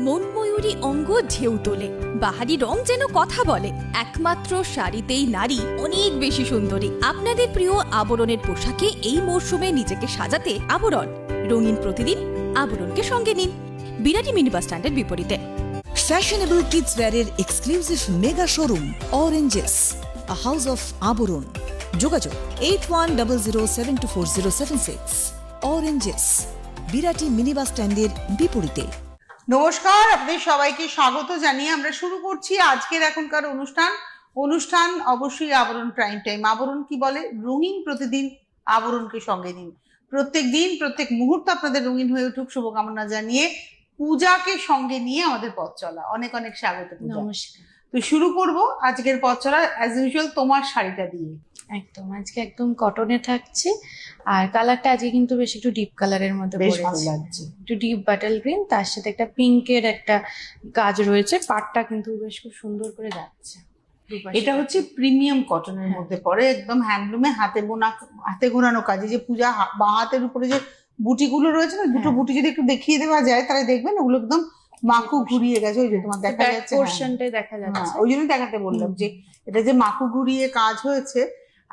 মনময়ূরী অঙ্গ ঢেউ তোলে, বাহারি রং যেন কথা বলে। একমাত্র শাড়িতেই নারী অনেক বেশি সুন্দরী। আপনাদের প্রিয় আবরণের পোশাকে এই মরশুমে নিজেকে সাজাতে আবরণ। রঙিন প্রতিদিন আবরণকে সঙ্গে নিন, বিরাটি মিনি বাস স্ট্যান্ডের বিপরীতে। ফ্যাশনেবল কিডস ওয়্যারের exclusive mega showroom Oranges, a house of Abaran. যোগাযোগ 8100724076। অরেঞ্জেস, বিরাটি মিনি বাস স্ট্যান্ডের বিপরীতে। নমস্কার, আপনাদের সবাইকে স্বাগত জানিয়ে আমরা শুরু করছি আজকের এখনকার অনুষ্ঠান অবশ্যই আবরণ প্রাইম টাইম। আবরণ কি বলে? রঙিন প্রতিদিন আবরণকে সঙ্গে নিন। প্রত্যেক দিন প্রত্যেক মুহূর্ত আপনাদের রঙিন হয়ে উঠুক শুভকামনা জানিয়ে পূজাকে সঙ্গে নিয়ে আমাদের পথ চলা। অনেক অনেক স্বাগত পূজা। নমস্কার। তো শুরু করব আজকের পথ চলা অ্যাজ ইউজুয়াল তোমার শাড়িটা দিয়ে। একদম আজকে একদম কটনে থাকছে, আর কালারটা আজকে কিন্তু বেশ একটু ডিপ কালারের মধ্যে বেশ পড়েছে। ভালো লাগছে। একটু ডিপ বাটাল গ্রিন, তার সাথে একটা পিঙ্কের একটা কাজ রয়েছে। পাটটা কিন্তু বেশ খুব সুন্দর করে যাচ্ছে। এটা হচ্ছে প্রিমিয়াম কটনের মধ্যে পড়ে, একদম হ্যান্ডলুমে হাতে ঘোরানো কাজে। যে পূজা বা হাতের উপরে যে বুটিগুলো রয়েছে না, দুটো বুটি যদি একটু দেখিয়ে দেওয়া যায় তাহলে দেখবেন ওগুলো একদম মাকু ঘুরিয়ে গেছে। ওই যে তোমার দেখা যাচ্ছে পোরশনটাই দেখা যাচ্ছে। ওই জন্যই দেখাতে বললাম যে এটা যে মাকু ঘুরিয়ে কাজ হয়েছে।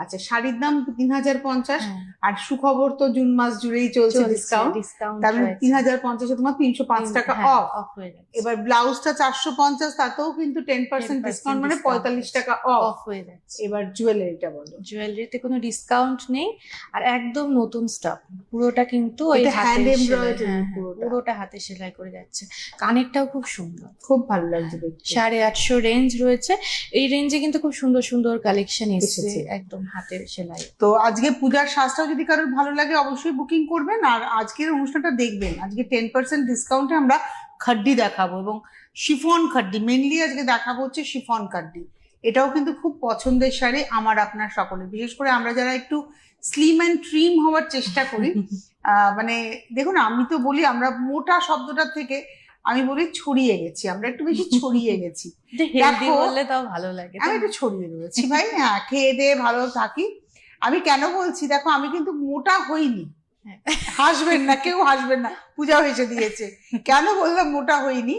আচ্ছা, শাড়ির দাম 3050, আর সুখবর তো জুন মাস জুড়েই চলছে ডিসকাউন্ট। তাহলে 3050 তোমার 305 টাকা অফ হয়ে যাচ্ছে। এবার ব্লাউজটা 450, তাতেও কিন্তু 10% ডিসকাউন্ট, মানে 45 টাকা অফ হয়ে যাচ্ছে। এবার জুয়েলারিটা বলো। জুয়েলারিতে কোনো ডিসকাউন্ট নেই, আর একদম নতুন স্টক। পুরোটা কিন্তু ওই এটা হ্যান্ড hand এমব্রয়ডারি, embroidery পুরোটা হাতে সেলাই করে যাচ্ছে। কানেরটাও খুব সুন্দর, খুব ভালো লাগছে দেখতে। 850 রেঞ্জ রয়েছে। এই রেঞ্জে কিন্তু খুব সুন্দর সুন্দর কালেকশন এসেছে, এসেছে। একদম হাতের সেলাই। তো আজকে পূজার সাজটাও যদি কারোর ভালো লাগে অবশ্যই বুকিং করবেন, আর আজকের অনুষ্ঠানটা দেখবেন। আজকে 10% ডিসকাউন্টে আমরা খাড্ডি দেখাবো, এবং শিফন খাড্ডি মেনলি আজকে দেখাবো হচ্ছে শিফন খাড্ডি। এটাও কিন্তু খুব পছন্দের শাড়ি আমার আপনার সকলে, বিশেষ করে আমরা যারা একটু স্লিম অ্যান্ড ট্রিম হওয়ার চেষ্টা করি। মানে দেখুন, আমি তো বলি আমরা মোটা শব্দটার থেকে আমি বলি ছড়িয়ে গেছি, আমরা একটু বেশি ছড়িয়ে গেছি। হেলদি বললে তাও ভালো লাগে। আমি একটু ছড়িয়ে রয়েছি ভাই, হ্যাঁ, খেয়ে দিয়ে ভালো থাকি। আমি কেন বলছি দেখো, আমি কিন্তু মোটা হইনি। হাসবেন না, কেউ হাসবেন না, পূজা হেসে দিয়েছে। কেন বললাম মোটা হইনি?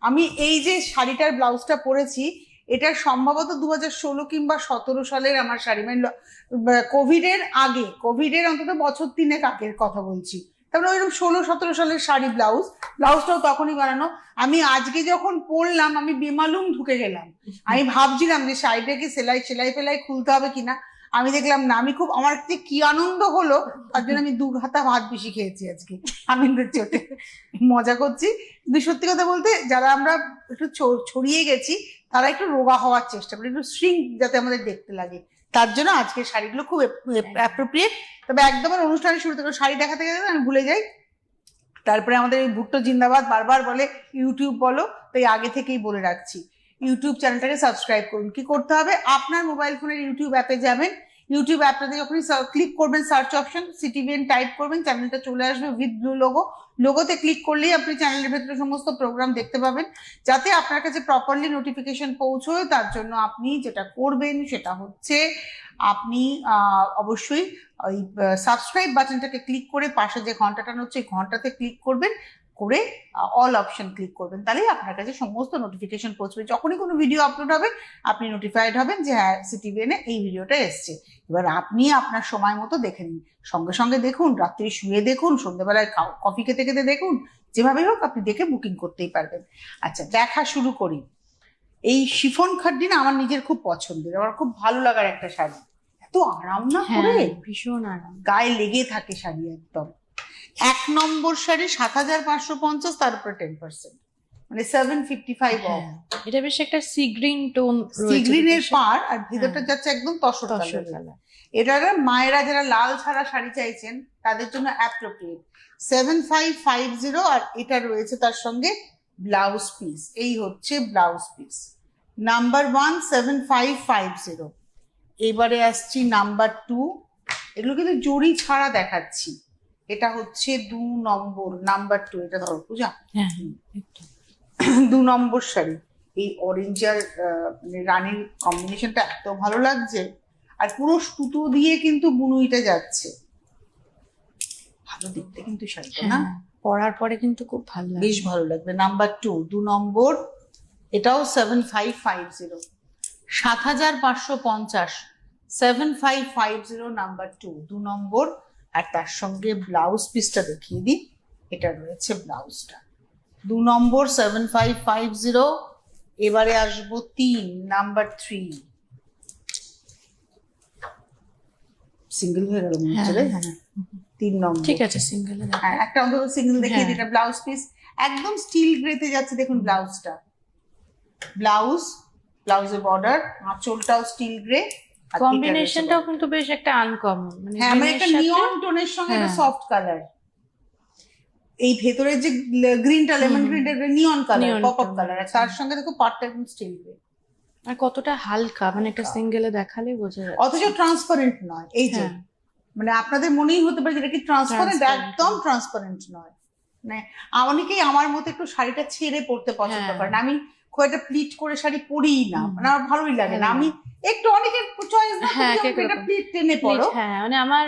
আমি এই যে শাড়িটার ব্লাউজটা পরেছি, এটা সম্ভবত 2016 কিংবা 17 সালের আমার শাড়ি, মানে কোভিডের আগে, কোভিডের অন্তত বছর 3 আগের কথা বলছি। তারপরে ওইরকম 16-17 সালের শাড়ি, ব্লাউজটাও তখনই বানানো। আমি আজকে যখন পরলাম আমি বেমালুম ঢুকে গেলাম। আমি ভাবছিলাম যে শাড়িটাকে সেলাই ফেলাই খুলতে হবে কিনা। আমি দেখলাম না, আমি খুব, আমার কি আনন্দ হলো, তার জন্য আমি 2 হাতা ভাত বেশি খেয়েছি আজকে আনন্দের চোটে। মজা করছি, কিন্তু সত্যি কথা বলতে যারা আমরা একটু ছড়িয়ে গেছি তারা একটু রোগা হওয়ার চেষ্টা করি, একটু শ্রিঙ্ক যাতে আমাদের দেখতে লাগে। তার জন্য আজকের শাড়িগুলো খুব অ্যাপ্রোপ্রিয়েট। তবে একদম অনুষ্ঠানের শুরু থেকে শাড়ি দেখাতে গেলে আমি ভুলে যাই। তারপরে আমাদের এই ভুট্টো জিন্দাবাদ বারবার বলে ইউটিউব বলো, তাই আগে থেকেই বলে রাখছি ইউটিউব চ্যানেলটাকে সাবস্ক্রাইব করুন। কি করতে হবে? আপনার মোবাইল ফোনের ইউটিউব অ্যাপে যাবেন। ইউটিউব অ্যাপটাতে যখনই ক্লিক করবেন, সার্চ অপশন সিটিভিএন টাইপ করবেন, চ্যানেলটা চলে আসবে উইথ ব্লু লোগোতে ক্লিক করলেই আপনি চ্যানেলের ভেতরে সমস্ত প্রোগ্রাম দেখতে পাবেন। যাতে আপনার কাছে প্রপারলি নোটিফিকেশন পৌঁছয়, তার জন্য আপনি যেটা করবেন সেটা হচ্ছে আপনি অবশ্যই ওই সাবস্ক্রাইব বাটনটাকে ক্লিক করে পাশে যে ঘন্টাটা হচ্ছে এই ঘন্টাতে ক্লিক করবেন, করে অল অপশন ক্লিক করবেন। তাহলেই আপনার কাছে সমস্ত নোটিফিকেশন পৌঁছবে। যখনই কোনো ভিডিও আপলোড হবে আপনি নোটিফাইড হবেন যে হ্যাঁ সিটিভিএনে এই ভিডিওটা এসছে। এবার আপনি আপনার সময় মতো দেখে নিন, সঙ্গে সঙ্গে দেখুন, রাত্রি শুয়ে দেখুন, সন্ধ্যেবেলায় কফি খেতে খেতে দেখুন, যেভাবে হোক আপনি দেখে বুকিং করতেই পারবেন। আচ্ছা, দেখা শুরু করি। এই শিফন খাড্ডি না আমার নিজের খুব পছন্দের, আমার খুব ভালো লাগার একটা শাড়ি। এত আরাম না করে, ভীষণ আরাম, গায়ে লেগে থাকে শাড়ি একদম। 1 নম্বর শাড়ি 7550, তার উপরে 10%, মানে 755 অফ। এটা বেশ একটা সি গ্রিন টোন, সি গ্রিনের পার, আর ভেতরটা যাচ্ছে একদম তসর কালার। এটা মায়েরা যারা লাল ছাড়া শাড়ি চাইছেন তাদের জন্য অ্যাপ্রোপ্রিয়েট। 7550, আর এটা রয়েছে তার সঙ্গে ব্লাউজ পিস। এই হচ্ছে ব্লাউজ পিস নাম্বার 1, 7550। এবারে আসছি নাম্বার 2। এগুলো কিন্তু জড়ি ছাড়া দেখাচ্ছি। এটা হচ্ছে 2 নম্বর, নাম্বার 2। এটা ধরো পূজা, 2 নম্বর শাড়ি। এই অরেঞ্জ আর মানে রানীর কম্বিনেশনটা এত ভালো লাগছে, আর পুরো সুতো দিয়ে কিন্তু বুনুইটা যাচ্ছে। ভালো দেখতে কিন্তু শাড়িটা না, হ্যাঁ, পরার পরে কিন্তু খুব ভালো লাগে। বেশ ভালো লাগবে। নাম্বার 2, 2 নম্বর, এটাও 7550, 7550, 7550 নাম্বার 2, 2 নম্বর। আর তার সঙ্গে ব্লাউজ পিসটা দেখিয়ে দিই, এটা রয়েছে ব্লাউজটা। 2 নম্বর 7550। এবারে আসবো 3, নাম্বার 3। সিঙ্গেল হয়ে গেল মনে হচ্ছে রে। হ্যাঁ, হ্যাঁ। 3 নম্বর, ঠিক আছে, সিঙ্গেলে হ্যাঁ একটা অন্তত সিঙ্গেল দেখিয়ে হ্যাঁ। দিই। এটা ব্লাউজ পিস একদম স্টিল গ্রেতে যাচ্ছে, দেখুন ব্লাউজটা, ব্লাউজের বর্ডার, আঁচলটাও স্টিল গ্রে। কম্বিনেশনটাও কিন্তু বেশ একটা আনকমন, মানে হ্যাঁ মানে green এর একটা সাথে- নিয়ন টোনের সঙ্গে একটা হ্যাঁ। Soft colour. এই ভেতরের যে গ্রিনটা, লেমন গ্রিনটা neon colour, Neon pop up tone colour, আর তার সঙ্গে দেখো পাটটা একদম স্টিল গ্রে, আর কতটা হালকা, মানে একটা সিঙ্গেলে দেখালে বোঝা যায়। অথচ ট্রান্সপারেন্ট নয়। এই যে হ্যাঁ, মানে আপনাদের মনেই হতে পারে যেটা কি ট্রান্সপারেন্ট, Transparent একদম ট্রান্সপারেন্ট নয়। মানে অনেকেই আমার মতো একটু শাড়িটা ছেড়ে পরতে পছন্দ হ্যাঁ। করেন, আমি খুব একটা প্লিট করে শাড়ি পরিই না, মানে আমার ভালোই লাগে না। ভালো আমি একটু অনেকের চয়েস না, হ্যাঁ, তুমি কে যখন এটা কিরকম। প্লিট টেনে পড়ো। হ্যাঁ, মানে আমার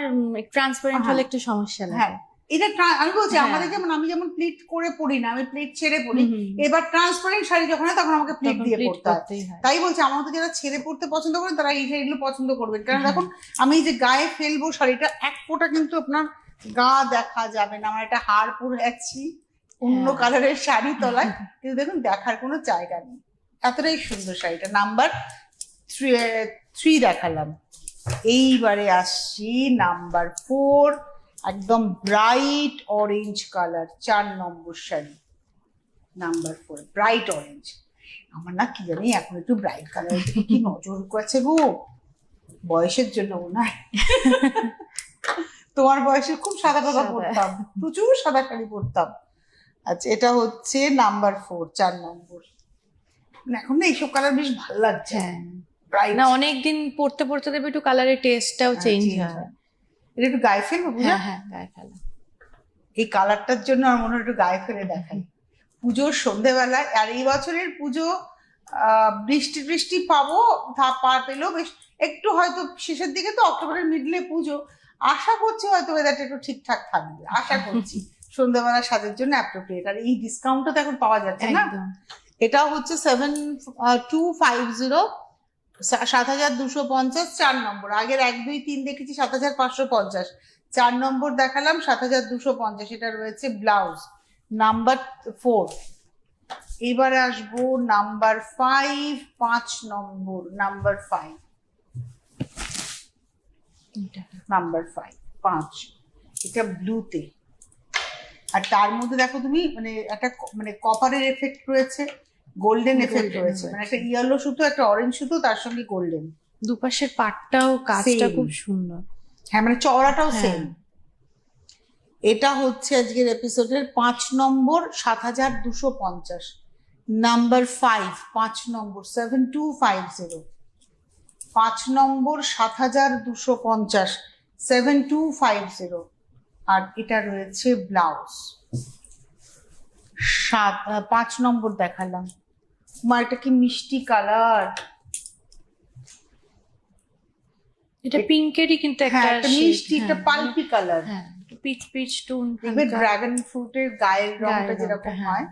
ট্রান্সপারেন্ট হ্যাঁ। হলে একটু সমস্যা হ্যাঁ লাগে। এটা আমি বলছি হ্যাঁ। আমাদের যেমন, আমি যেমন প্লিট করে পরি না, আমি প্লিট ছেড়ে পরি। হুম, হুম। এবার ট্রান্সপারেন্ট শাড়ি যখন হয় তখন আমাকে প্লিট তখন দিয়ে pleat পরতে হয়। করতেই হয়। তাই বলছি আমার মতো যারা ছেড়ে পড়তে পছন্দ করেন তারা এই শাড়িগুলো পছন্দ করবেন, কারণ দেখুন আমি এই যে গায়ে ফেলবো শাড়িটা, এক ফোঁটা কিন্তু আপনার গা দেখা যাবে না। আমার একটা হাড় পরে আছি অন্য হ্যাঁ। কালারের শাড়ি তলায়, কিন্তু দেখুন দেখার কোনো জায়গা নেই, এতটাই সুন্দর শাড়িটা। নাম্বার 3 দেখালাম। এইবারে আসছি নাম্বার 4, একদম ব্রাইট অরেঞ্জ কালার, 4 নম্বর শাড়ি, নাম্বার 4 ব্রাইট অরেঞ্জ। আমার না কি জানি এখন একটু ব্রাইট কালারের দিকে কি নজর আছে গো, বয়সের জন্য মনে হয়। তোমার বয়সে খুব সাদা টাদা সাদা। পরতাম, প্রচুর সাদা শাড়ি পরতাম। আচ্ছা এটা হচ্ছে নাম্বার 4, 4 নম্বর। মানে এখন না এইসব কালার বেশ ভালো লাগছে, হ্যাঁ, ব্রাইট না অনেকদিন পড়তে পড়তে দেবে একটু কালারের টেস্টটাও চেঞ্জ হয়। এটা একটু গায়ে ফেলবো বুঝা, হ্যাঁ, হ্যাঁ, গায়ে ফেলা। এই কালারটার জন্য আমার মনে হয় একটু গায়ে ফেলে দেখাই পুজোর সন্ধেবেলায়। আর এই বছরের পুজো বৃষ্টি বৃষ্টি পাবো, পেলেও বেশ একটু, হয়তো শেষের দিকে তো অক্টোবরের মিডলে পুজো, আশা করছি হয়তো ওয়েদারটা একটু ঠিকঠাক থাকবে, আশা করছি সন্ধ্যাবেলা সাজের জন্য অ্যাপ্রোপ্রিয়েট। আর এই ডিসকাউন্টটা তো এখন পাওয়া যাচ্ছে না। একদম। এটা হচ্ছে 7250, 7250, 4 নম্বর। আগের 1 2 3 দেখেছি 7550, 4 নম্বর দেখালাম 7250। এটা রয়েছে ব্লাউজ, নাম্বার 4। এবারে আসবো নাম্বার 5, 5 নম্বর, নাম্বার 5, এটা। নাম্বার 5। এটা ব্লুতে, আর তার মধ্যে দেখো তুমি মানে একটা মানে কপারের এফেক্ট রয়েছে, গোল্ডেন এফেক্ট Golden রয়েছে, মানে রয়েছে। একটা ইয়েলো সুতো, একটা অরেঞ্জ সুতো, তার সঙ্গে গোল্ডেন। দুপাশের পাটটাও কাজটা Same. খুব সুন্দর। হ্যাঁ মানে চওড়াটাও হ্যাঁ। সেম। এটা হচ্ছে আজকের এপিসোডের 5 নম্বর, 7250, নাম্বার 5, 5 নম্বর 7250, 5 নম্বর 7250, 7250। আর এটা রয়েছে ব্লাউজ, 5 নম্বর দেখালাম। মা এটা কি মিষ্টি কালার, এটা পিঙ্কেরই কিন্তু একটা হ্যাঁ একটা shade, মিষ্টি, একটা হ্যাঁ, পাল্পি কালার। হ্যাঁ, পিচ পিচ টোন। দেখবে ড্রাগন ফ্রুটের গায়ের রংটা যেরকম হ্যাঁ। হয়।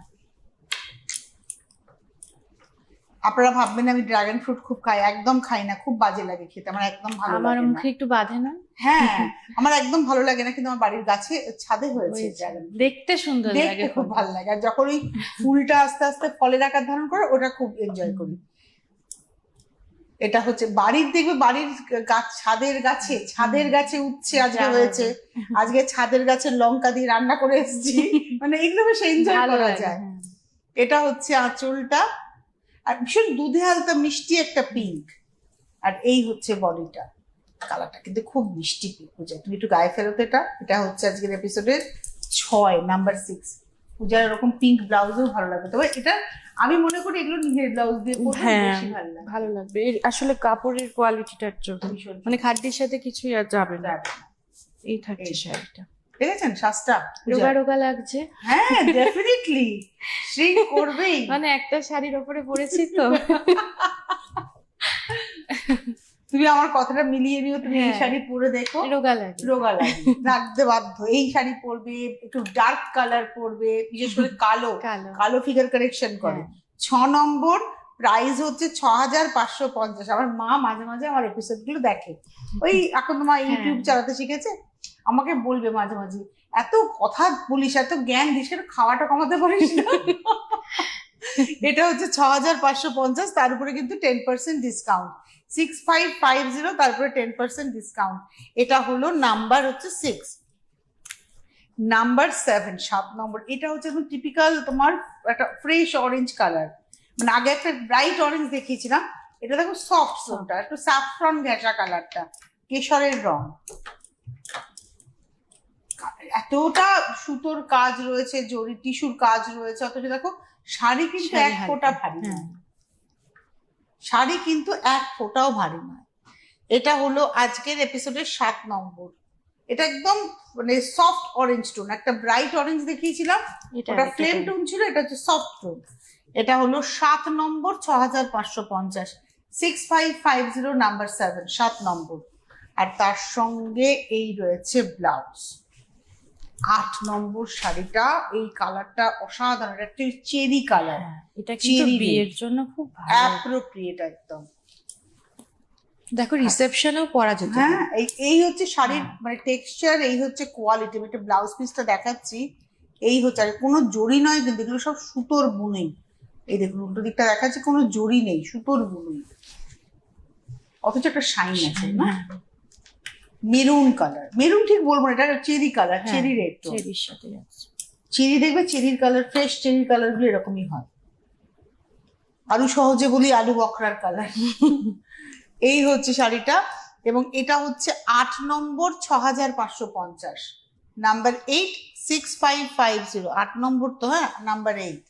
আপনারা ভাববেন আমি ড্রাগন ফ্রুট খুব খাই, একদম খাই না, খুব বাজে লাগে খেতে, আমার একদম ভালো আমার লাগে না। মুখে একটু বাঁধে না, হ্যাঁ আমার একদম ভালো লাগে না, কিন্তু আমার বাড়ির গাছে ছাদে হয়েছে হয়েছে। ড্রাগন, দেখতে সুন্দর লাগে, দেখতে খুব ভালো লাগে। আর যখন ওই ফুলটা আস্তে আস্তে ফলের আকার ধারণ করে, ওটা খুব এনজয় করি। এটা হচ্ছে বাড়ির, দেখবে বাড়ির গাছ, ছাদের গাছে উঠছে, আজকে যা হয়েছে, হবে। আজকে ছাদের গাছের লঙ্কা দিয়ে রান্না করে এসেছি, মানে এগুলো বেশ এনজয় ভালো করা লাগে, যায়। হ্যাঁ। এটা হচ্ছে আঁচলটা, আর ভীষণ দুধে হালকা মিষ্টি একটা পিঙ্ক। আর এই হচ্ছে বডিটা, কালারটা কিন্তু খুব মিষ্টি পিঙ্ক। পূজা তুমি একটু গায়ে ফেরত। এটা হচ্ছে আজকের এপিসোডের 6, নাম্বার 6। পূজার এরকম পিঙ্ক ব্লাউজও ভালো লাগবে, তবে এটা আমি মনে করি এগুলো নিজের ব্লাউজ দিয়ে পরলে হ্যাঁ, বেশি ভালো লাগে। ভালো লাগবে। এর আসলে কাপড়ের কোয়ালিটিটার জন্য, ভীষণ মানে খাদ্যের সাথে কিছুই আর যাবে না। যাবে না। এই থাকছে এই। শাড়িটা, দেখেছেন শ্বাসটা? রোগা রোগা লাগছে। হ্যাঁ ডেফিনেটলি শ্রিঙ্ক করবেই। মানে একটা শাড়ির ওপরে পরেছি তো। তুমি আমার কথাটা মিলিয়ে নিও, তুমি এই হ্যাঁ। শাড়ি পরে দেখো, রোগা লাগে। রোগা লাগে, রাখতে বাধ্য। এই শাড়ি পরবে, একটু ডার্ক কালার পরবে, বিশেষ করে কালো, কালো। কালো ফিগার কারেকশন করে। হ্যাঁ। 6 নম্বর প্রাইস হচ্ছে 6550। আমার মা মাঝে মাঝে আমার এপিসোড গুলো দেখে, ওই এখন তো মা ইউটিউব চালাতে শিখেছে, আমাকে বলবে মাঝে মাঝে, এত কথা বলিস, এত জ্ঞান দিস, কেন খাওয়াটা কমাতে পারিস না? এটা হচ্ছে 6550, তার উপরে কিন্তু 10% ডিসকাউন্ট। 6550, তারপরে 10% ডিসকাউন্ট। এটা হলো নাম্বার হচ্ছে 6। নাম্বার 7, 7 নম্বর, এটা হচ্ছে একদম টিপিক্যাল তোমার একটা ফ্রেশ অরেঞ্জ কালার। মানে আগে একটা ব্রাইট অরেঞ্জ দেখিয়েছিলাম, এটা দেখো সফট সোনটা, একটু স্যাফরন ঘেঁষা কালারটা, কেশরের রং। এতটা সুতোর কাজ রয়েছে, জরি টিস্যুর কাজ রয়েছে, অথচ দেখো শাড়ি কিন্তু শাড়ি এক ফোঁটা হালকা। ভারী হ্যাঁ। নয়, শাড়ি কিন্তু এক ফোঁটাও ভারী নয়। এটা হলো আজকের এপিসোডের 7 নম্বর। এটা একদম মানে সফট অরেঞ্জ টোন, একটা ব্রাইট অরেঞ্জ দেখিয়েছিলাম, এটা ওটা আরেকটা ফ্লেম tone। টোন ছিল, এটা হচ্ছে সফট টোন। এটা হলো 7 নম্বর, 6550, 6550, নাম্বার 7, 7 নম্বর। আর তার সঙ্গে এই রয়েছে ব্লাউজ। 8 নম্বর শাড়িটা, এই কালারটা অসাধারণ, একটা চেরি কালার, হ্যাঁ, এটা কিন্তু চেরি বিয়ের জন্য খুব ভালো। অ্যাপ্রোপ্রিয়েট একদম। দেখো রিসেপশনেও পরা যেত। হ্যাঁ, এই হচ্ছে শাড়ির হ্যাঁ। মানে টেক্সচার, এই হচ্ছে কোয়ালিটি। আমি একটা ব্লাউজ পিসটা দেখাচ্ছি, এই হচ্ছে, আর কোনো জড়ি নয় কিন্তু, এগুলো সব সুতোর বুনই। এই দেখুন উল্টো দিকটা দেখাচ্ছি, কোনো জড়ি নেই, সুতোর বুনই, অথচ একটা শাইন আছে না। মেরুন কালার, মেরুন ঠিক বলবো না, এটা চেরি কালার, হ্যাঁ, চেরি রেড টোন। চেরির সাথে যাচ্ছে। চেরি দেখবে, চেরির কালার, ফ্রেশ চেরির কালার গুলো এরকমই হয়। আলু সহজে বলি আলু বখরার কালার। এই হচ্ছে শাড়িটা, এবং এটা হচ্ছে 8 নম্বর, 6550, নাম্বার 8, 6550, 8 নম্বর তো, হ্যাঁ নাম্বার 8,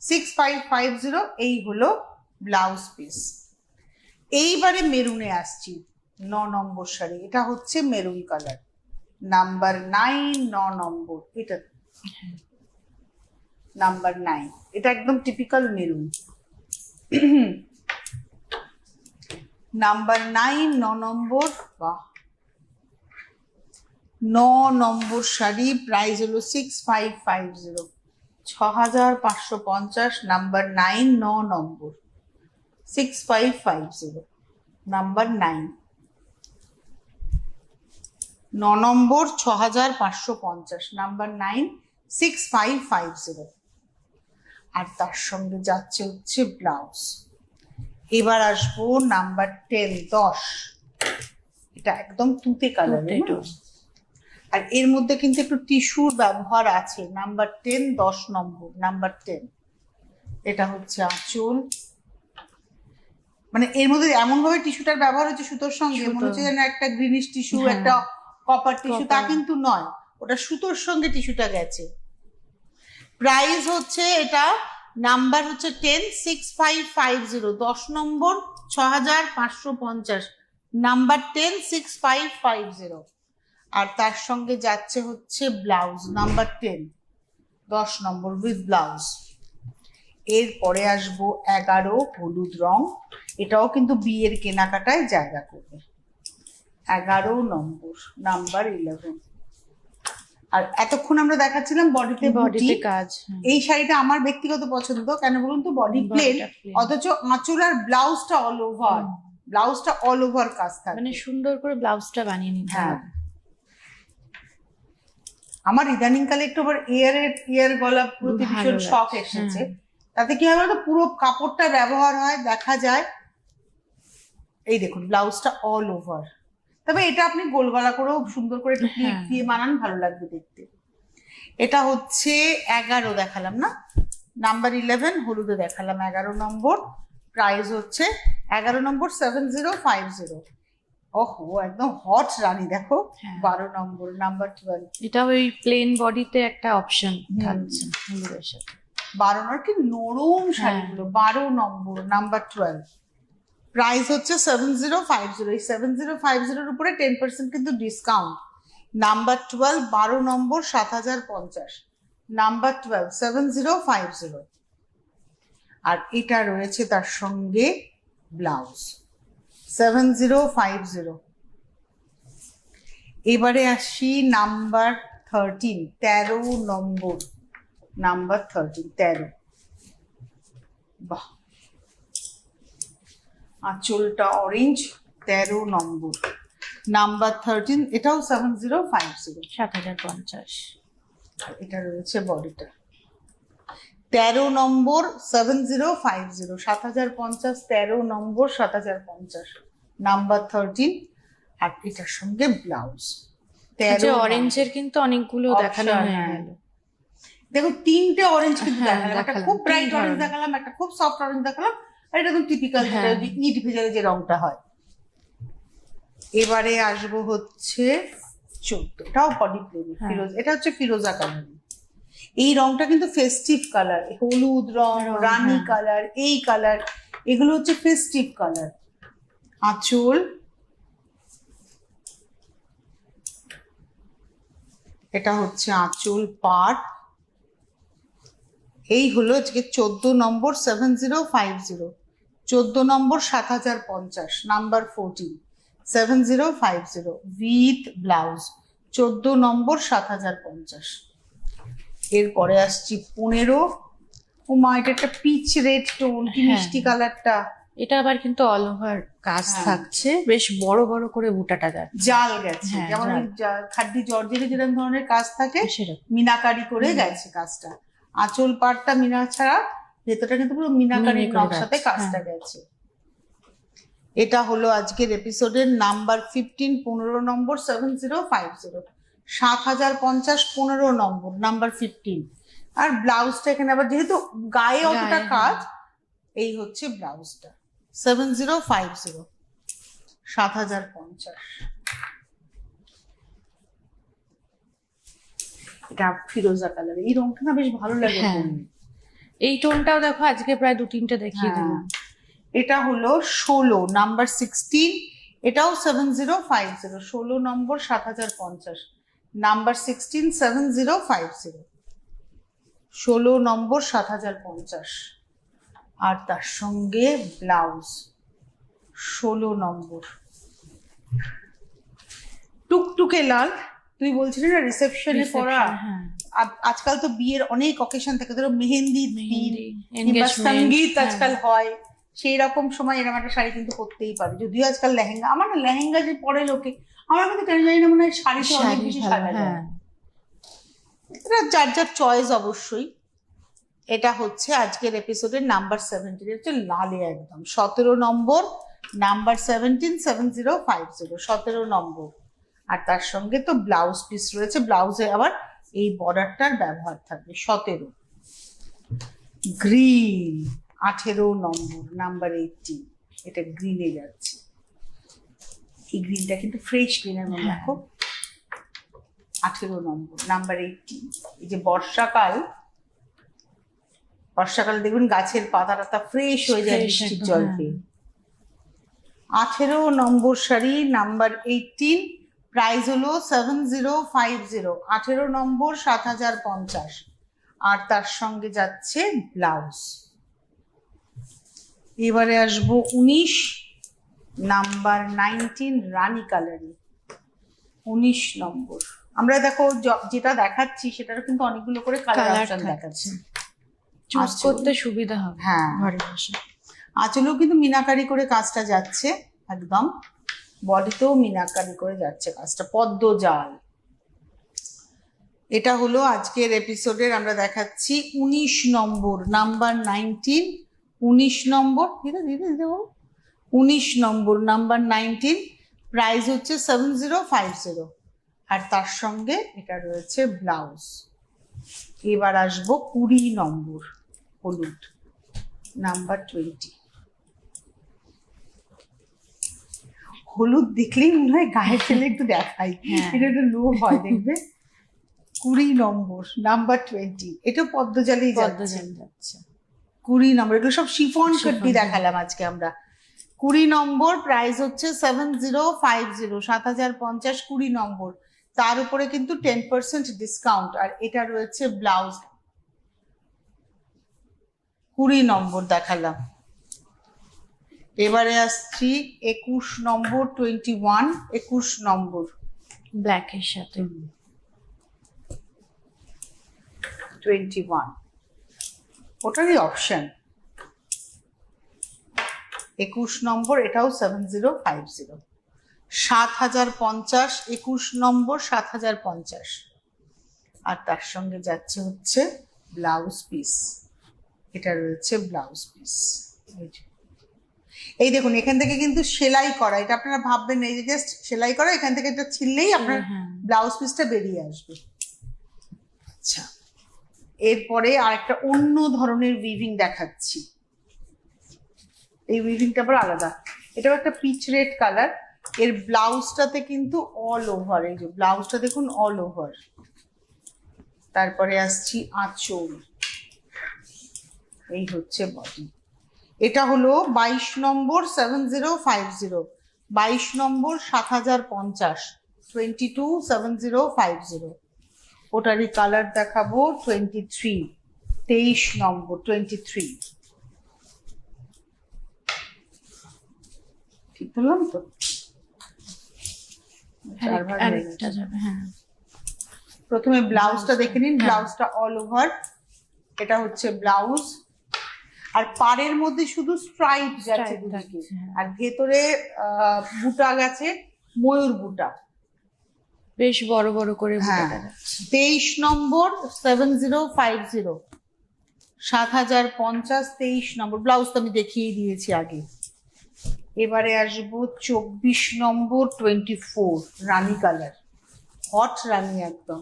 6550। এই হলো ব্লাউজ পিস। এইবারে মেরুনে আসছি, 9 নম্বর শাড়ি, এটা হচ্ছে মেরুন কালার, নাম্বার 9, 9 নম্বর, এটা নাম্বার 9, এটা একদম টিপিক্যাল মেরুন। নাম্বার 9, 9 নম্বর, বাহ, 9 নম্বর শাড়ি, প্রাইস হলো 6550, 6550, নাম্বার 9, 9 নম্বর, 6550, নাম্বার 9, 9 নম্বর, 6550, নাম্বার 9, 6550। আর তার সঙ্গে যাচ্ছে হচ্ছে ব্লাউজ। এবার আসবো নাম্বার 10, 10, এটা একদম তুতে কালার, তুতে tone। আর এর মধ্যে কিন্তু একটু টিস্যুর ব্যবহার আছে। নাম্বার 10, 10 নম্বর, নাম্বার 10, এটা হচ্ছে আঁচল। মানে এর মধ্যে এমন ভাবে টিস্যুটার ব্যবহার হচ্ছে সুতোর সঙ্গে, মনে হচ্ছে যেন একটা গ্রিনিশ টিস্যু, হ্যাঁ। একটা কপার টিস্যু, তা Copper। কিন্তু নয়, ওটা সুতোর সঙ্গে টিস্যুটা গেছে। প্রাইস হচ্ছে, এটা নাম্বার হচ্ছে 10, 6550, 10 নম্বর, 6550, নাম্বার 10, 6550। আর তার সঙ্গে যাচ্ছে হচ্ছে blouse, number 10, 10 number with blouse. এরপরে আসবো 11, হলুদ রং, এটাও কিন্তু বিয়ের কেনাকাটায় জায়গা করবে। 11 নম্বর, নাম্বার 11। আর এতক্ষণ আমরা দেখাচ্ছিলাম বডিতে বডিতে বুটি। কাজ। হ্যাঁ। এই শাড়িটা আমার ব্যক্তিগত পছন্দ, কেন বলুন তো, বডি প্লেন, বডিটা plain। অথচ আঁচল আর ব্লাউজটা অল ওভার, ব্লাউজটা অল ওভার কাজ থাকে। মানে সুন্দর করে ব্লাউজটা বানিয়ে নিতে হ্যাঁ, হবে। আমার ইদানিং কালে একটু আবার ইয়ার গলা প্রতি ভালো ভীষণ লাগছে, শখ এসেছে। হ্যাঁ। তাতে কি হয় বলতো, পুরো কাপড়টা ব্যবহার হয়, দেখা যায়। এই দেখুন ব্লাউজটা অল ওভার। তবে এটা আপনি গোল গলা করেও সুন্দর করে একটু ক্লিপ হ্যাঁ। দিয়ে বানান, ভালো লাগবে দেখতে। এটা হচ্ছে 11 দেখালাম না, নাম্বার 11 হলুদে দেখালাম, 11 নম্বর, প্রাইস হচ্ছে 11 নম্বর, 7050। ওহো, একদম হট রানী, দেখো হ্যাঁ। 12 নম্বর, নাম্বার 12, এটা ওই প্লেন বডিতে একটা অপশন থাকছে হলুদের সাথে। 12 নম্বর, কি নরম শাড়িগুলো। 12 নম্বর, নাম্বার 12, প্রাইস হচ্ছে 7050। এই 7050 এর উপরে 10% কিন্তু ডিসকাউন্ট। নাম্বার 12, 12 নম্বর, 7050, নাম্বার 12, 7050। আর এটা রয়েছে তার সঙ্গে ব্লাউজ, 7050। এবারে আসি নাম্বার 13, 13 নম্বর, নাম্বার 13, 13। বাহ, আঁচলটা অরেঞ্জ, 13 নম্বর, নাম্বার 13, এটাও 7050। 7050। আর এটা রয়েছে বডিটা 13 নম্বর 7050, 7050, 13 নম্বর 7050, নাম্বার 13। আর এটার সঙ্গে ব্লাউজ 13 অরেঞ্জের কিন্তু অনেকগুলো দেখানো Option, হয়ে হ্যাঁ। গেল। দেখো 3টে অরেঞ্জ কিন্তু হ্যাঁ, দেখালাম, একটা দেখালাম, খুব ব্রাইট তিন অরেঞ্জ ধরনের। দেখালাম, একটা খুব সফট অরেঞ্জ দেখালাম, আর এটা একদম টিপিক্যাল যেটা হ্যাঁ। ওই যে ইট ভেজালে যে রংটা হয়। এবারে আসবো হচ্ছে 14, এটাও বডি প্লেন ফিরোজ, এটা হচ্ছে ফিরোজা কালার। এই রংটা কিন্তু ফেস্টিভ কালার, হলুদ রং, রানী হ্যাঁ। কালার, এই কালার, এগুলো হচ্ছে ফেস্টিভ কালার। আঁচল, এটা হচ্ছে আঁচল পাট। এই হলো আজকে 14 নম্বর 7050, 14 নম্বর 7050, নাম্বার 14, 7050 উইথ ব্লাউজ, 14 নম্বর 7050। এরপরে আসছি 15। ও মা, এটা একটা পিচ রেড টোন, কি হ্যাঁ। মিষ্টি কালারটা। এটা আবার কিন্তু অল ওভার কাজ হ্যাঁ। থাকছে, বেশ বড় বড় করে বুটাটা যাচ্ছে। জাল গেছে, হ্যাঁ, যেমন ওই খাড্ডি জর্জের যেরকম ধরনের কাজ থাকে সেরকম। মিনাকারি করে গেছে কাজটা। আঁচল পাটটা মিনা ছাড়া, ভেতরটা কিন্তু পুরো মিনাকারির মিনি করে নকশাতে যাচ্ছে, কাজটা গেছে। এটা হলো আজকের এপিসোডের নাম্বার 15, 15 নম্বর 7050, 7050, 15 নম্বর, নাম্বার 15। আর ব্লাউজটা এখানে আবার যেহেতু গায়ে অতটা গায়ে, কাজ, এই হচ্ছে ব্লাউজটা 7050, 7050। এটা ফিরোজা কালার, এই রংটা না বেশ ভালো লাগে হ্যাঁ। পরলে। এই টোনটাও দেখো আজকে প্রায় 2-3টে দেখিয়ে হ্যাঁ। দিলাম। এটা হলো 16, নাম্বার 16, এটাও 7050, 16 নম্বর 7050, নাম্বার 16, 7050, 16 নম্বর 7050। আর তার সঙ্গে ব্লাউজ 16 নম্বর, টুকটুকে লাল। তুই বলছিলি না রিসেপশনে পরা, হ্যাঁ। আজকাল তো বিয়ের অনেক অকেশন থাকে, ধরো মেহেন্দির দিন মেহেন্দি, কিংবা engagement, সঙ্গীত হ্যাঁ। আজকাল হয়, সেই রকম সময় এরকম একটা শাড়ি কিন্তু পরতেই পারে। যদিও আজকাল লেহেঙ্গা, আমার না লেহেঙ্গা যে পরে লোকে, আমার কিন্তু কেন জানি না মনে হয় শাড়িতে অনেক শাড়ি বেশি ভালো, সাজা যায়। হ্যাঁ। এটা যার যার চয়েস অবশ্যই। এটা হচ্ছে আজকের এপিসোডের নাম্বার 17, হচ্ছে লালে একদম 17 নম্বর, নাম্বার 17, 7050, 17 নম্বর। আর তার সঙ্গে তো ব্লাউজ পিস রয়েছে, ব্লাউজে আবার এই বর্ডারটার ব্যবহার থাকবে। 17 গ্রিন, 18 নম্বর, নাম্বার 18, এটা গ্রিনে যাচ্ছে। এই গ্রিনটা কিন্তু ফ্রেশ গ্রিনের মধ্যে দেখো, 18 নম্বর, নাম্বার 18। এই যে বর্ষাকালে দেখবেন গাছের পাতা টাতা ফ্রেশ হয়ে যায় Fresh বৃষ্টির একদম, জল হ্যাঁ। পেয়ে। 18 নম্বর শাড়ি, নাম্বার 18, প্রাইস হলো 7050, 18 নম্বর 7050। আর তার সঙ্গে যাচ্ছে ব্লাউজ। এবারে আসবো 19, নাম্বার 19, রানী কালারে, 19 নম্বর। আমরা দেখো যেটা দেখাচ্ছি সেটারও কিন্তু অনেকগুলো করে কালার কালার অপশন থাকছে, দেখাচ্ছে। চুজ আঁচল। করতে সুবিধা হবে হ্যাঁ। ঘরে বসে। আঁচলেও কিন্তু মিনাকারি করে কাজটা যাচ্ছে একদম, বডিতেও মিনাকারি করে যাচ্ছে কাজটা, পদ্ম জাল। এটা হলো আজকের এপিসোডের আমরা দেখাচ্ছি 19 নম্বর, নাম্বার 19, 19 নম্বর, ধীরে ধীরে দেবো, 19 নম্বর, নাম্বার 19, প্রাইস হচ্ছে 7050। আর তার সঙ্গে এটা রয়েছে ব্লাউজ। এবার আসবো 20 নম্বর, হলুদ, নাম্বার 20। হলুদ দেখলেই মনে হয় গায়ে ফেলে একটু দেখাই, হ্যাঁ। এটা একটু লোভ হয় দেখবে। 20 নম্বর, নাম্বার 20, এটা পদ্মজালেই পদ্ম যাচ্ছে। জাল যাচ্ছে। 20 নম্বর, এগুলো সব শিফন শিফন, কাট্টি দেখালাম আজকে আমরা। 20 নম্বর, প্রাইস হচ্ছে 7050, 7050, 20 নম্বর। তার উপরে কিন্তু 10% ডিসকাউন্ট। আর এটা রয়েছে ব্লাউজ। 20 নম্বর দেখালাম, এবারে আসছি 21 নম্বর 21, 21 নম্বর ব্ল্যাকের সাথে। 21 ওটারই অপশন। 21 নম্বর, এটাও 7050, 7050, 21 নম্বর 7050। আর তার সঙ্গে যাচ্ছে হচ্ছে ব্লাউজ পিস, এটা রয়েছে ব্লাউজ পিস। এই দেখুন এখান থেকে কিন্তু সেলাই করা, এটা আপনারা ভাববেন এই যে জাস্ট সেলাই করা, এখান থেকে এটা ছিললেই আপনার ব্লাউজ পিসটা বেরিয়ে আসবে। আচ্ছা, এরপরে আরেকটা অন্য ধরনের উইভিং দেখাচ্ছি। এই উইভিংটা আবার আলাদা, এটাও একটা পিচ রেড কালার। এর ব্লাউজটাতে কিন্তু অল ওভার, এই যে ব্লাউজটা দেখুন অল ওভার। তারপরে আসছি আঁচল, এই হচ্ছে বডি। এটা হলো 22 নম্বর 7050, 22 নম্বর 7050, 22 7050। ওটারই কালার দেখাবো 23, 23 নম্বর 23। ঠিক বললাম তো? আরেকটা যাবে, হ্যাঁ। প্রথমে ব্লাউজটা দেখে নিন, ব্লাউজটা অল ওভার, এটা হচ্ছে ব্লাউজ। আর পাড়ের মধ্যে শুধু স্ট্রাইপ গেছে দুদিকে, আর ভেতরে বুটা গেছে, ময়ূর বুটা, বেশ বড় বড় করে বুটাটা যাচ্ছে। 23 নম্বর 7050, 7050, 23 নম্বর। ব্লাউজ তো আমি দেখিয়ে দিয়েছি আগে। এবারে আসবো 24 নম্বর 24, রানী কালার, হট রানী একদম।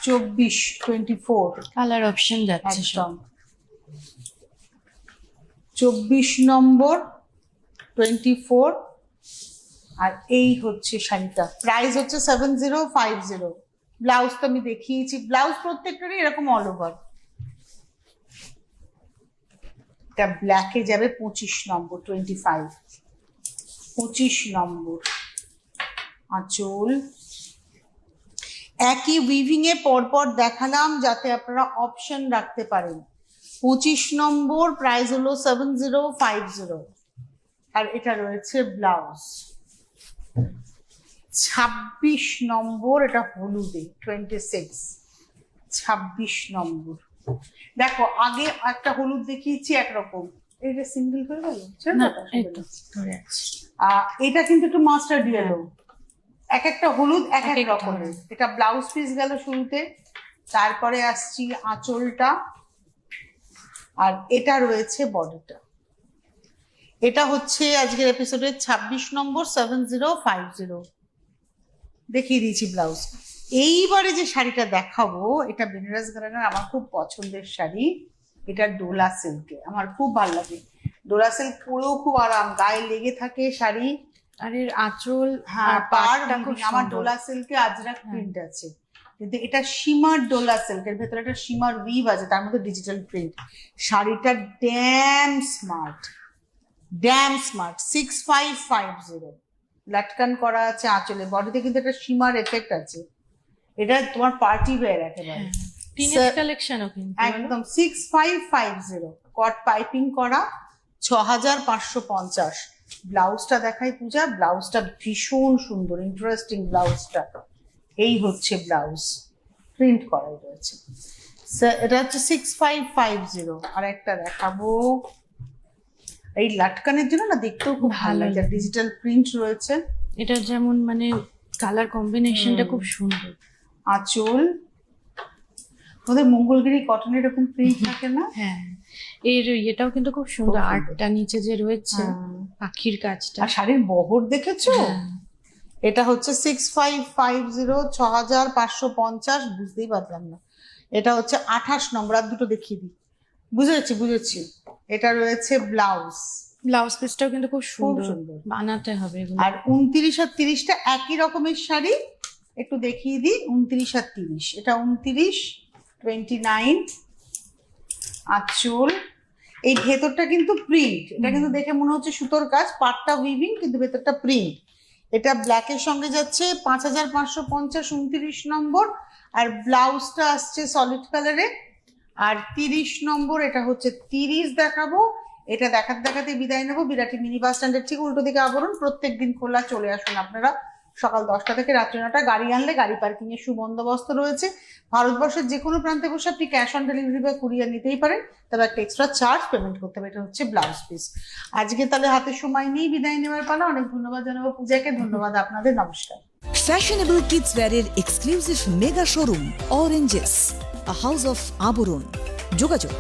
24 24 কালার অপশন যাচ্ছে একদম। 24 নম্বর 24। আর এই হচ্ছে শাড়িটা, প্রাইস হচ্ছে 7050। ব্লাউজ তো আমি দেখিয়েছি, ব্লাউজ প্রত্যেকটারই এরকম অল ওভার। এটা ব্ল্যাকে যাবে 25 নম্বর 25, 25 নম্বর আঁচল। একই উইভিং এ পরপর দেখালাম যাতে আপনারা অপশন রাখতে পারেন। 25 নম্বর প্রাইস হলো 7050, আর এটা রয়েছে ব্লাউজ। 26 নম্বর, এটা হলুদে 26, 26 নম্বর। দেখো আগে একটা হলুদ দেখিয়েছি একরকম, এটা সিঙ্গেল করে গেল, এটা কিন্তু একটু মাস্টার্ড ইয়েলো, এক একটা হলুদ এক এক রকমের। এটা ব্লাউজ পিস গেল শুরুতে, তারপরে আসছি আঁচলটা, আর এটা রয়েছে বডিটা। এটা হচ্ছে আজকের এপিসোডের 26 নম্বর 7050, দেখিয়ে দিয়েছি ব্লাউজ। এইবারে যে শাড়িটা দেখাবো, এটা বেনারস ঘরানার আমার খুব পছন্দের শাড়ি। এটা ডোলা সিল্কে, আমার খুব ভালো লাগে। ডোলা সিল্ক পরেও খুব আরাম, গায়ে লেগে থাকে শাড়ি। আর এর আঁচল, হ্যাঁ, আমার ডোলা সিল্কে আজরাক প্রিন্ট আছে, কিন্তু এটা শিমার ডোলা সিল্কের ভেতরে একটা শিমার উইভ আছে, তার মধ্যে ডিজিটাল প্রিন্ট। শাড়িটা ড্যাম স্মার্ট, ড্যাম স্মার্ট। 6550, লাটকান করা আছে আঁচলে, বডিতে কিন্তু একটা শিমার এফেক্ট আছে। এটা তোমার পার্টি ওয়্যার একেবারে, টিনেজ কালেকশনও কিন্তু একদম। 6550, কট পাইপিং করা, 6550। ব্লাউজটা দেখাই পূজা, ব্লাউজটা ভীষণ সুন্দর, ইন্টারেস্টিং ব্লাউজটা। এই হচ্ছে ব্লাউজ, প্রিন্ট করাই রয়েছে। এটা হচ্ছে 6550। আর একটা দেখাবো, এই লাটকানের জন্য না দেখতেও খুব ভালো লাগে, ডিজিটাল প্রিন্ট রয়েছে। এটা যেমন মানে কালার কম্বিনেশনটা খুব সুন্দর। আঁচল, ওদের মঙ্গলগিরি কটনের এরকম প্রিন্ট থাকে না? হ্যাঁ, এর এটাও কিন্তু খুব সুন্দর, আর্টটা নিচে যে রয়েছে পাখির কাজটা। আর শাড়ির বহর দেখেছো? এটা হচ্ছে 6550, 6550, বুঝতেই পারলাম না। এটা হচ্ছে 28 নম্বর, আর দুটো দেখিয়ে দিই। বুঝেছি। এটা রয়েছে ব্লাউজ, ব্লাউজ পিসটাও কিন্তু খুব সুন্দর, সুন্দর বানাতে হবে এগুলো। আর 29 আর 30টা একই রকমের শাড়ি, একটু দেখিয়ে দিই। 29 আর 30, এটা 29, 29 আঁচল। এই ভেতরটা কিন্তু প্রিন্ট, এটা কিন্তু দেখে মনে হচ্ছে সুতোর কাজ, পাটটা উইভিং কিন্তু ভেতরটা প্রিন্ট। এটা ব্ল্যাকের সঙ্গে যাচ্ছে 5550, 29 নম্বর। আর ব্লাউজটা আসছে সলিড কালারে। আর 30 নম্বর, এটা হচ্ছে 30 দেখাবো। এটা দেখাতে দেখাতে বিদায় নেবো। বিরাটি মিনি বাস স্ট্যান্ডের ঠিক উল্টো দিকে আবরণ, প্রত্যেকদিন খোলা, চলে আসুন আপনারা সকাল 10টা থেকে রাত্রি 9টা। গাড়ি আনলে গাড়ি পার্কিং এর সুবন্দোবস্ত রয়েছে। ভারতবর্ষের যে কোনো প্রান্তে বসে আপনি ক্যাশ অন ডেলিভারি বা কুরিয়ার নিতেই পারেন, তবে একটা এক্সট্রা চার্জ পেমেন্ট করতে হবে, এটা হচ্ছে ব্লাউজ পিস। আজকে তাহলে হাতে সময় নেই, বিদায় নেওয়ার পালা। অনেক ধন্যবাদ জানাবো পূজাকে, ধন্যবাদ আপনাদের, নমস্কার। ফ্যাশনেবল কিডস ওয়্যারের exclusive mega showroom Oranges, a house of Abaran. যোগাযোগ